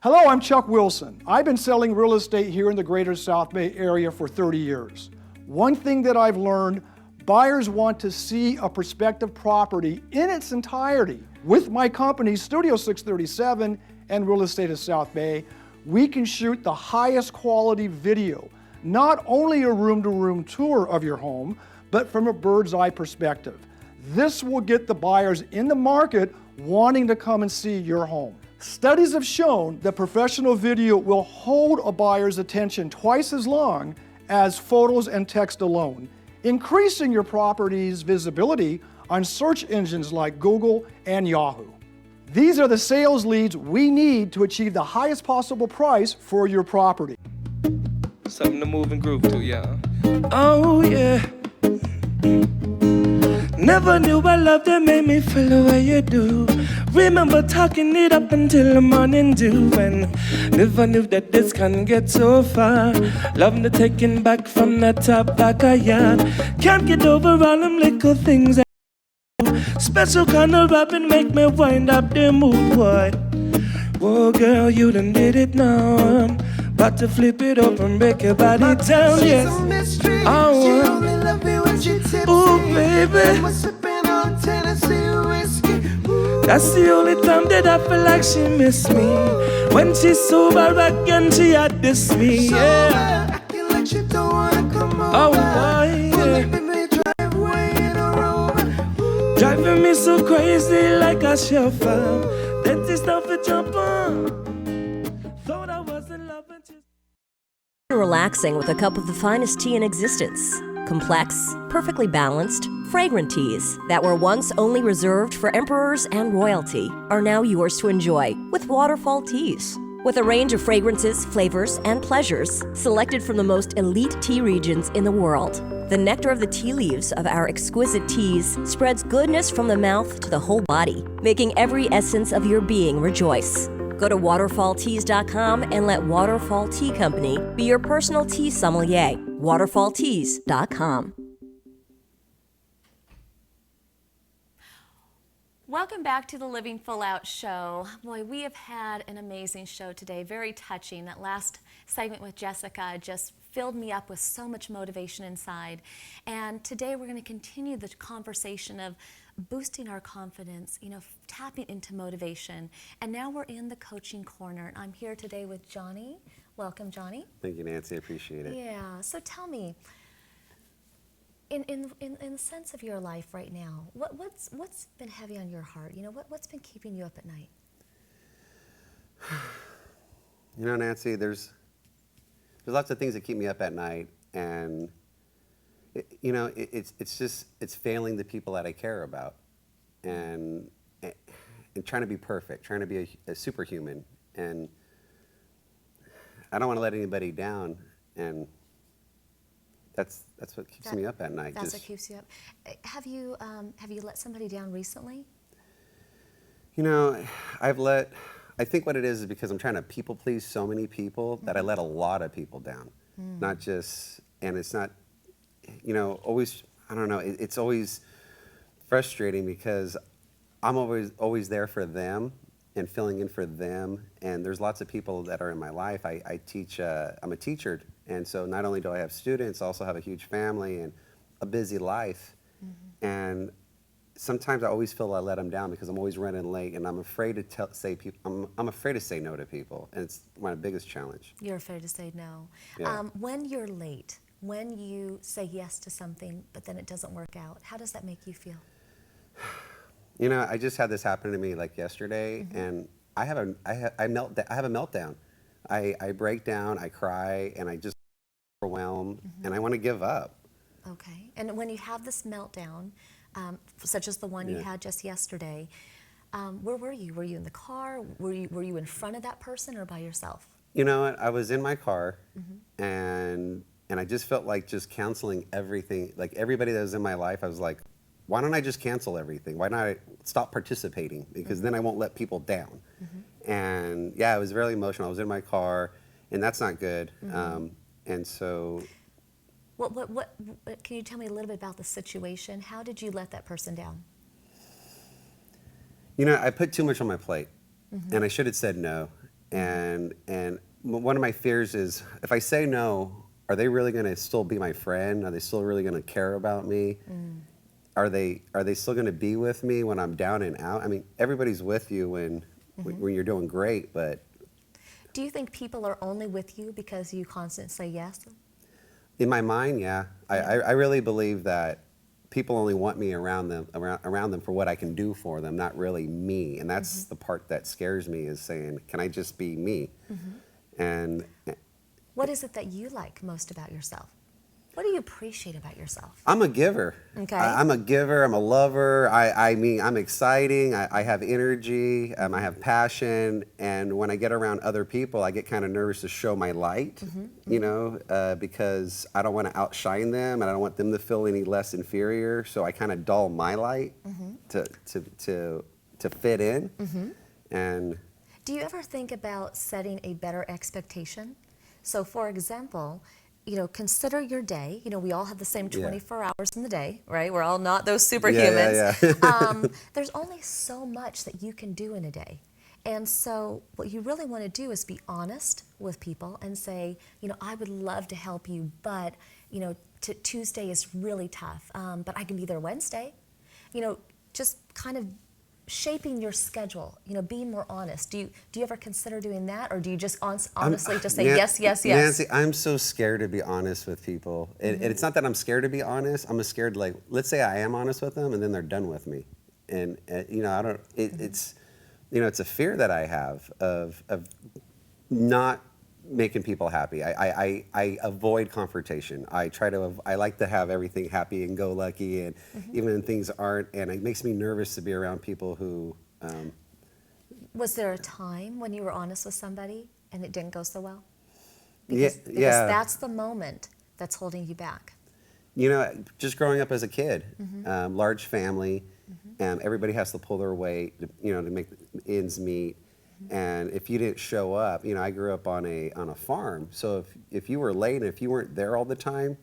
Hello, I'm Chuck Wilson. I've been selling real estate here in the greater South Bay area for 30 years. One thing that I've learned, buyers want to see a prospective property in its entirety. With my company, Studio 637 and Real Estate of South Bay, we can shoot the highest quality video, not only a room-to-room tour of your home, but from a bird's eye perspective. This will get the buyers in the market wanting to come and see your home. Studies have shown that professional video will hold a buyer's attention twice as long as photos and text alone, increasing your property's visibility on search engines like Google and Yahoo. These are the sales leads we need to achieve the highest possible price for your property. Something to move and groove to, yeah. Oh, yeah. Never knew a love that made me feel the way you do. Remember talking it up until the morning dew, and never knew that this can get so far. Love the taking back from the top back of yard. Can't get over all them little things I do. Special kind of rapping make me wind up the mood, boy. Whoa, girl, you done did it now. About to flip it up and break your body down, yes. Oh, only love me when she tipsy. Ooh, baby. On Tennessee whiskey. That's the only time that I feel like she miss me. When she's sober again, she had this me, yeah. Acting like she don't wanna come over. Oh, boy, yeah. Driveway in a room. Driving me so crazy like a chauffeur. Then she start to jump on. Thought I was in love and just Relaxing with a cup of the finest tea in existence. Complex, perfectly balanced, fragrant teas that were once only reserved for emperors and royalty are now yours to enjoy with Waterfall Teas. With a range of fragrances, flavors, and pleasures selected from the most elite tea regions in the world, the nectar of the tea leaves of our exquisite teas spreads goodness from the mouth to the whole body, making every essence of your being rejoice. Go to waterfallteas.com and let Waterfall Tea Company be your personal tea sommelier. waterfallteas.com. Welcome back to the Living Full Out show. Boy, we have had an amazing show today, very touching. That last segment with Jessica just filled me up with so much motivation inside. And today we're going to continue the conversation of boosting our confidence, tapping into motivation. And now we're in the coaching corner. And I'm here today with Johnny. Welcome, Johnny. Thank you, Nancy. I appreciate it. Yeah. So tell me, in the sense of your life right now, what's been heavy on your heart? What's been keeping you up at night? Nancy, there's lots of things that keep me up at night, and it's failing the people that I care about, and trying to be perfect, trying to be a superhuman, and I don't want to let anybody down, and that's what keeps me up at night. That's what keeps you up. Have you let somebody down recently? I think what it is because I'm trying to people please so many people that I let a lot of people down. Not just, and it's not, always, I don't know, it's always frustrating because I'm always there for them and filling in for them. And there's lots of people that are in my life. I teach, I'm a teacher. And so not only do I have students, I also have a huge family and a busy life. And sometimes I always feel I let them down because I'm always running late, and I'm afraid to I'm afraid to say no to people, and it's my biggest challenge. You're afraid to say no. Yeah. When you're late, when you say yes to something, but then it doesn't work out, how does that make you feel? I just had this happen to me like yesterday, and I have a meltdown. I break down, I cry, and I just overwhelmed, and I want to give up. Okay. And when you have this meltdown, such as the one you had just yesterday, where were you? Were you in the car? Were you in front of that person or by yourself? I was in my car, and I just felt like just canceling everything. Like everybody that was in my life, I was like, why don't I just cancel everything? Why not I stop participating? Because then I won't let people down. And yeah, it was very emotional. I was in my car, and that's not good. And so. What can you tell me a little bit about the situation? How did you let that person down? I put too much on my plate, and I should have said no. And one of my fears is if I say no, are they really going to still be my friend? Are they still really going to care about me? Are they still going to be with me when I'm down and out? I mean, everybody's with you when you're doing great, but. Do you think people are only with you because you constantly say yes? In my mind, yeah. I really believe that people only want me around them for what I can do for them, not really me. And that's the part that scares me, is saying, can I just be me? And what is it that you like most about yourself? What do you appreciate about yourself? I'm a giver. Okay. I'm a giver. I'm a lover. I mean, I'm exciting. I have energy. I have passion. And when I get around other people, I get kind of nervous to show my light, because I don't want to outshine them, and I don't want them to feel any less inferior. So I kind of dull my light to fit in. And do you ever think about setting a better expectation? So, for example, consider your day. We all have the same 24 hours in the day, right? We're all not those superhumans. There's only so much that you can do in a day. And so what you really want to do is be honest with people and say, I would love to help you, but, Tuesday is really tough, but I can be there Wednesday. Just kind of shaping your schedule, being more honest. Do you ever consider doing that, or do you just honestly just say yes, yes, yes? Nancy, I'm so scared to be honest with people. And it's not that I'm scared to be honest. I'm scared, like, let's say I am honest with them and then they're done with me. And I don't, it's a fear that I have of not making people happy. I avoid confrontation. I like to have everything happy and go lucky, and even when things aren't, and it makes me nervous to be around people who. Was there a time when you were honest with somebody and it didn't go so well? Because that's the moment that's holding you back. Just growing up as a kid, large family, everybody has to pull their weight, to make ends meet. And if you didn't show up, I grew up on a farm. So if you were late and if you weren't there all the time,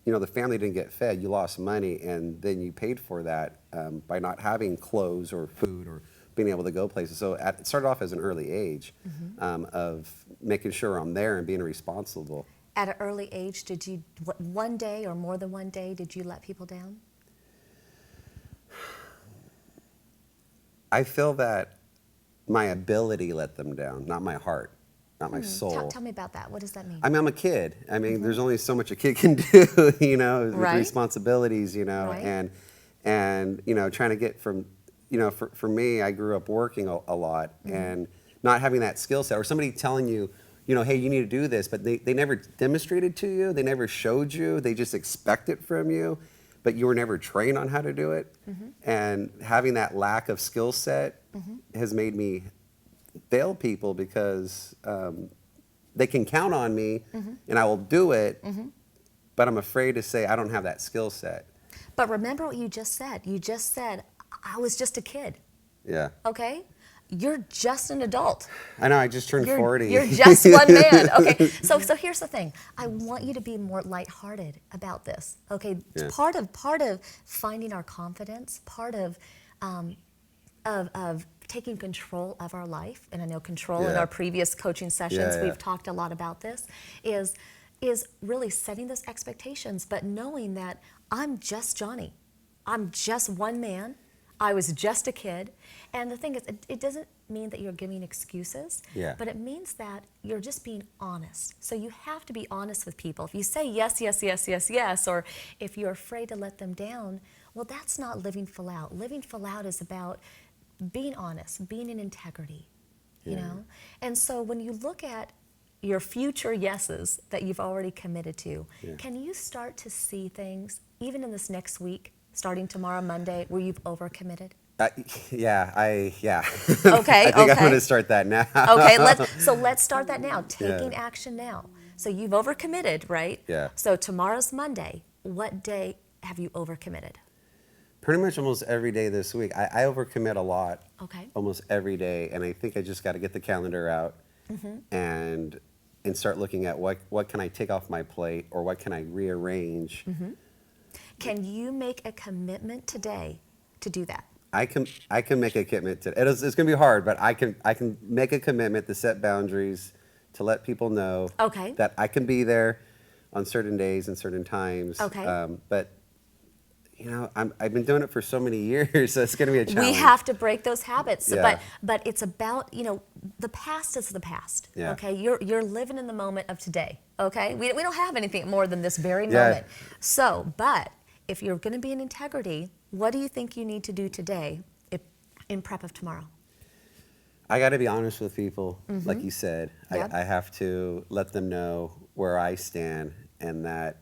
the family didn't get fed. You lost money, and then you paid for that by not having clothes or food or being able to go places. So it started off as an early age of making sure I'm there and being responsible. At an early age, did you, one day or more than one day, did you let people down? I feel that my ability let them down, not my heart, not my soul. Tell me about that. What does that mean? I mean, I'm a kid. I mean, there's only so much a kid can do, with Right. responsibilities, Right. and trying to get from, for me, I grew up working a lot and not having that skill set, or somebody telling you, hey, you need to do this, but they never demonstrated to you, they never showed you, they just expect it from you, but you were never trained on how to do it. And having that lack of skill set has made me fail people because they can count on me and I will do it, but I'm afraid to say I don't have that skill set. But remember what you just said. You just said, I was just a kid, Yeah. okay? You're just an adult. I know, I just turned 40. You're just one man. Okay, so here's the thing. I want you to be more lighthearted about this. Okay, Yeah. part of finding our confidence, part of taking control of our life, and I know control in Yeah. our previous coaching sessions, Yeah. we've talked a lot about this, is really setting those expectations, but knowing that I'm just Johnny. I'm just one man. I was just a kid. And the thing is, it doesn't mean that you're giving excuses, Yeah. but it means that you're just being honest. So you have to be honest with people. If you say yes, yes, yes, yes, yes, or if you're afraid to let them down, well, that's not living full out. Living full out is about being honest, being in integrity, you know? And so when you look at your future yeses that you've already committed to, can you start to see things, even in this next week, starting tomorrow, Monday, where you've overcommitted? Yeah. Okay, I think I'm okay. going to start that now. Okay, let's start that now, taking action now. So you've overcommitted, right? Yeah. So tomorrow's Monday. What day have you overcommitted? Pretty much almost every day this week. I overcommit a lot. Okay. Almost every day, and I think I just got to get the calendar out and start looking at what can I take off my plate, or what can I rearrange. Can you make a commitment today to do that? I can make a commitment to it. It's going to be hard, but I can make a commitment to set boundaries, to let people know that I can be there on certain days and certain times. Okay. But I've been doing it for so many years, so it's going to be a challenge. We have to break those habits. Yeah. But it's about, the past is the past. Yeah. Okay, you're living in the moment of today. Okay, we don't have anything more than this very Yeah. moment. So, but if you're going to be in integrity, what do you think you need to do today in prep of tomorrow? I got to be honest with people, like you said. Yep. I have to let them know where I stand, and that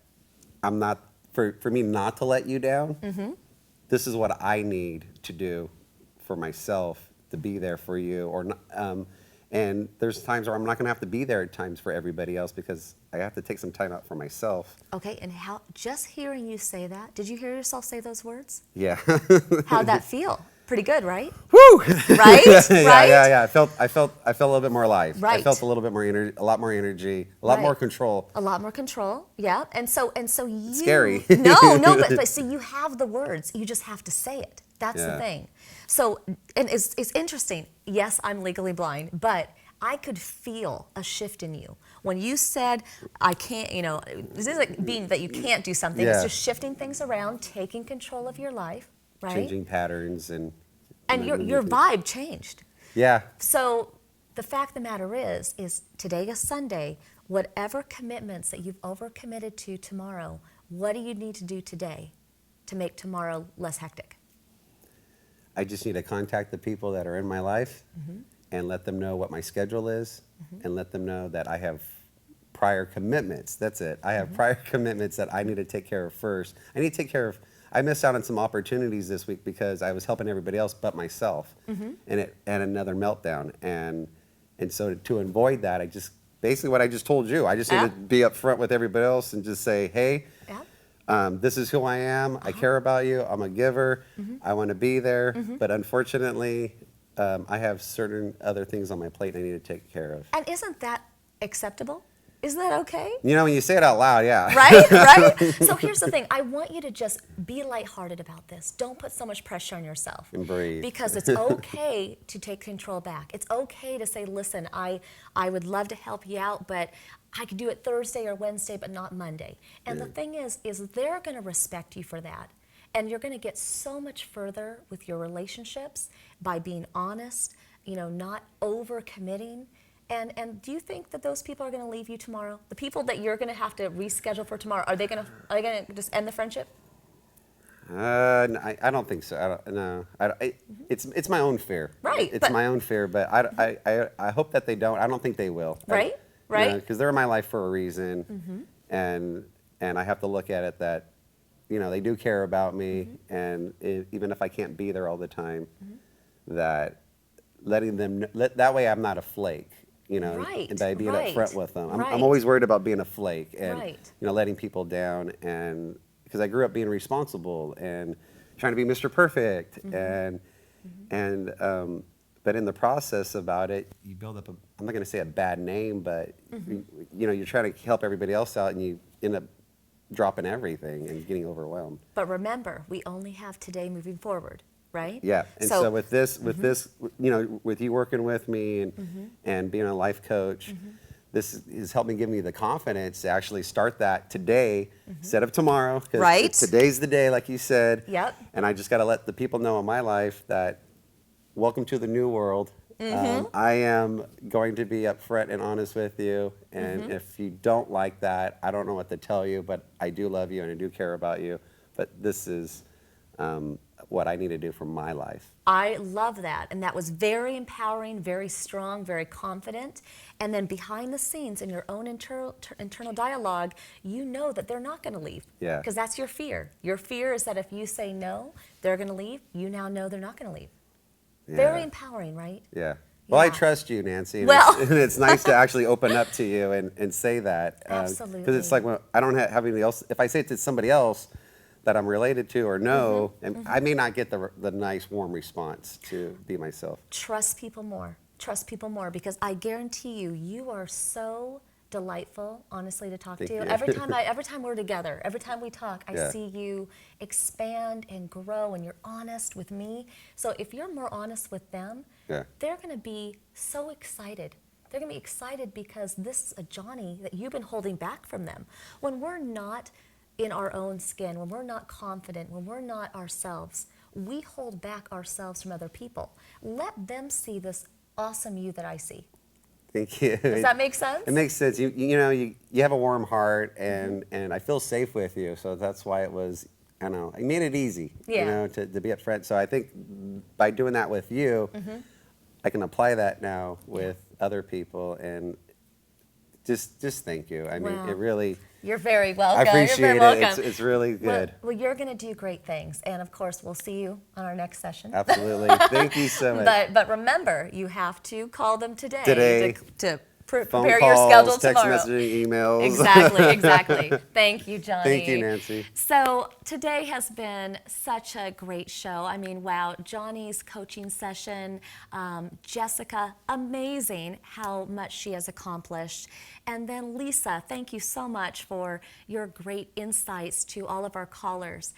I'm not, for me not to let you down, this is what I need to do for myself to be there for you. Or not, and there's times where I'm not going to have to be there at times for everybody else, because I have to take some time out for myself. Okay, and just hearing you say that, did you hear yourself say those words? Yeah. How'd that feel? Pretty good, right? Woo! Right? Right? Yeah. I felt a little bit more alive. Right. I felt a little bit more a lot more energy, a lot more control. A lot more control, yeah. And so you. Scary. No, but see, you have the words. You just have to say it. That's the thing. So, and it's interesting. Yes, I'm legally blind, but I could feel a shift in you when you said, "I can't." This isn't being that you can't do something. It's just shifting things around, taking control of your life, right? Changing patterns and your vibe changed. Yeah. So the fact of the matter is today is Sunday. Whatever commitments that you've overcommitted to tomorrow, what do you need to do today to make tomorrow less hectic? I just need to contact the people that are in my life and let them know what my schedule is, and let them know that I have prior commitments. That's it. I have prior commitments that I need to take care of first. I need to take care of. I missed out on some opportunities this week because I was helping everybody else but myself, and it and another meltdown. And so to avoid that, I just basically what I just told you. I just need to be upfront with everybody else and just say, hey, this is who I am. I care about you. I'm a giver. I want to be there. But unfortunately, I have certain other things on my plate I need to take care of. And isn't that acceptable? Isn't that okay? When you say it out loud, yeah. Right? So here's the thing. I want you to just be lighthearted about this. Don't put so much pressure on yourself. And breathe. Because it's okay to take control back. It's okay to say, listen, I would love to help you out, but I could do it Thursday or Wednesday, but not Monday. And the thing is they're going to respect you for that. And you're going to get so much further with your relationships by being honest, you know, not over-committing. And do you think that those people are going to leave you tomorrow? The people that you're going to have to reschedule for tomorrow, are they going to just end the friendship? I don't think so. No. It's my own fear. Right. It's my own fear, but I hope that they don't. I don't think they will. Right. Right. Because they're in my life for a reason, and I have to look at it that, you know, they do care about me, and even if I can't be there all the time, that letting them that way I'm not a flake. You know, and by being upfront with them. I'm always worried about being a flake and you know, letting people down, and because I grew up being responsible and trying to be Mr. Perfect, and but in the process about it, you build up I'm not going to say a bad name, but you know, you're trying to help everybody else out, and you end up dropping everything and getting overwhelmed. But remember, we only have today moving forward. Right? Yeah, and so with this, you know, with you working with me and being a life coach, this has helped me give me the confidence to actually start that today instead of tomorrow. Right. Today's the day, like you said. Yep. And I just got to let the people know in my life that welcome to the new world. I am going to be upfront and honest with you, and if you don't like that, I don't know what to tell you, but I do love you and I do care about you. But this is what I need to do for my life. I love that, and that was very empowering, very strong, very confident. And then behind the scenes in your own internal dialogue, you know that they're not going to leave. Yeah. Because that's your fear. Your fear is that if you say no, they're going to leave. You now know they're not going to leave. Yeah. Very empowering, right? Yeah. Well, I trust you, Nancy. And well, it's nice to actually open up to you and say that. Absolutely. Because it's like when I don't have anybody else. If I say it to somebody else that I'm related to or know, and I may not get the nice, warm response to be myself. Trust people more. Trust people more, because I guarantee you, you are so delightful, honestly, to talk to. Every time we're together, every time we talk, I see you expand and grow, and you're honest with me. So if you're more honest with them, they're going to be so excited. They're going to be excited because this is a Johnny that you've been holding back from them. When we're not in our own skin, when we're not confident, when we're not ourselves, we hold back ourselves from other people. Let them see this awesome you that I see. Thank you. Does that make sense? It makes sense. You know, you have a warm heart, and I feel safe with you, so that's why it was, I don't know, it made it easy, you know, to be upfront. So I think by doing that with you, I can apply that now with other people, and just thank you. I mean, it really... You're very welcome. I appreciate You're very welcome. It's really good. Well, you're going to do great things. And of course, we'll see you on our next session. Absolutely. Thank you so much. But remember, you have to call them today to phone prepare calls, your schedule text tomorrow. messaging, emails. Exactly. Thank you, Johnny. Thank you, Nancy. So today has been such a great show. I mean, wow, Johnny's coaching session, Jessica, amazing how much she has accomplished. And then Lisa, thank you so much for your great insights to all of our callers.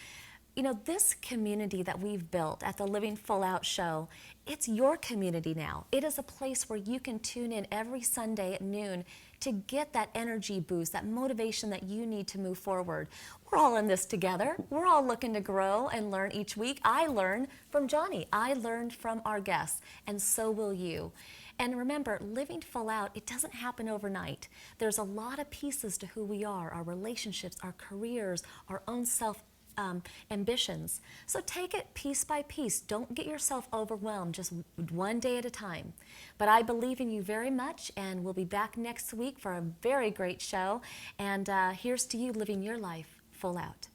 You know, this community that we've built at the Living Full Out show, it's your community now. It is a place where you can tune in every Sunday at noon to get that energy boost, that motivation that you need to move forward. We're all in this together. We're all looking to grow and learn each week. I learn from Johnny. I learned from our guests, and so will you. And remember, living full out, it doesn't happen overnight. There's a lot of pieces to who we are, our relationships, our careers, our own ambitions. So take it piece by piece. Don't get yourself overwhelmed, just one day at a time. But I believe in you very much, and we'll be back next week for a very great show. And here's to you living your life full out.